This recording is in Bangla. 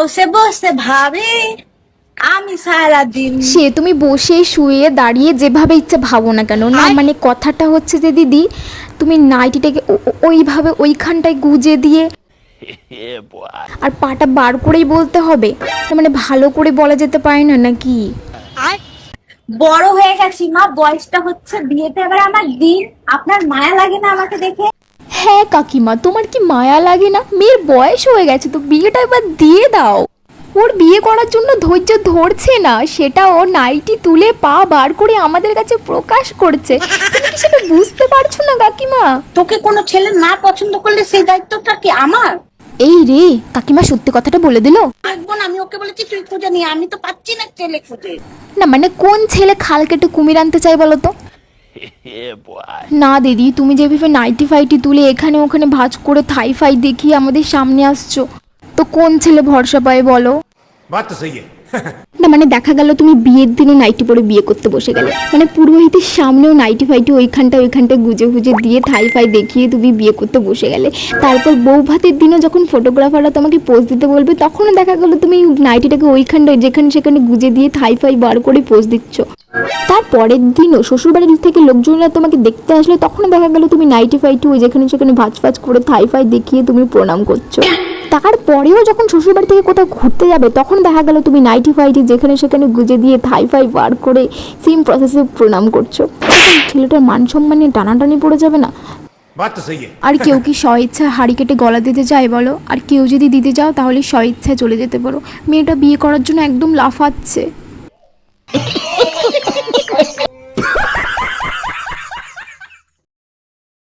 বসে বসে ভাবে আমি সারাদিন। সে তুমি বসে শুয়ে দাঁড়িয়ে যেভাবে ইচ্ছা ভাবো না কেন, না মানে কথাটা হচ্ছে যে দিদি তুমি নাইটিটাকে ওইভাবে ওইখানটায় গুজে দিয়ে আর পাটা বার করেই বলতে হবে, না মানে ভালো করে বলা যেতে পারে না নাকি? বড় হয়ে গেছি মা, বয়সটা হচ্ছে বিয়েতে এবার আমার দিন। আপনার মায়া লাগে না আমাকে দেখে? হ্যাঁ কাকিমা, তোমার কি মায়া লাগে না? মেয়ের বয়স হয়ে গেছে তো বিয়েটা এবার দিয়ে দাও। ওর বিয়ে করার জন্য ধৈর্য ধরছে না, সেটা ও নাইটি তুলে পা বার করে আমাদের কাছে প্রকাশ করছে। তুমি কি সেটা বুঝতে পারছো না কাকিমা? তোকে কোনো ছেলে না পছন্দ করলে সেই দায়িত্বটা কি আমার? এই রে, কাকিমা সত্যি কথাটা বলে দিল। দেখবো না, আমি ওকে বলেছি তুই খুঁজে নিয়ে, আমি তো পাচ্ছি না ছেলে খুঁজে। না মানে কোন ছেলে খাল কেটে কুমির আনতে চাই বলো তো? না দিদি, তুমি যেভাবে নাইটি ফাইটি তুলে এখানে ওখানে ভাঁজ করে থাই ফাই দেখিয়ে আমাদের সামনে আসছো, তো কোন ছেলে ভরসা পায় বলো? बात तो सही है। না মানে দেখা গেল তুমি বিয়ের দিনে নাইটি পরে বিয়ে করতে বসে গেলে, মানে পুরোহিতের সামনেও নাইটি ফাইটি ওইখানটা গুজে গুজে দিয়ে থাই ফাই দেখিয়ে তুমি বিয়ে করতে বসে গেলে। তারপর বউ ভাতের দিনও যখন ফটোগ্রাফাররা তোমাকে পোজ দিতে বলবে তখনও দেখা গেল তুমি নাইটিটাকে ওইখানটায় যেখানে সেখানে গুজে দিয়ে থাই ফাই বার করে পোজ দিচ্ছ। তার পরের দিনও শ্বশুরবাড়ির থেকে লোকজনরা তোমাকে দেখতে আসলে তখনও দেখা গেল তুমি নাইটি ফাইটি ওই যেখানে সেখানে ভাজ ফাজ করে থাই ফাই দেখিয়ে তুমি প্রণাম করছো। তারপরেও যখন শ্বশুরবাড়ি থেকে কোথাও ঘুরতে যাবে তখন দেখা গেল তুমি নাইটি ফাইটি যেখানে সেখানে গুজে দিয়ে থাই ফাই বার করে সেম প্রসেসে প্রণাম করছো। তখন ছেলেটার মান সম্মানে টানাটানি পড়ে যাবে না? बात तो सही है। আর কেউ কি স্বইচ্ছায় হাঁড়ি কেটে গলা দিতে যায় বলো? আর কেউ যদি দিতে যাও তাহলে স্বইচ্ছায় চলে যেতে পারো। মেয়েটা বিয়ে করার জন্য একদম লাফাচ্ছে।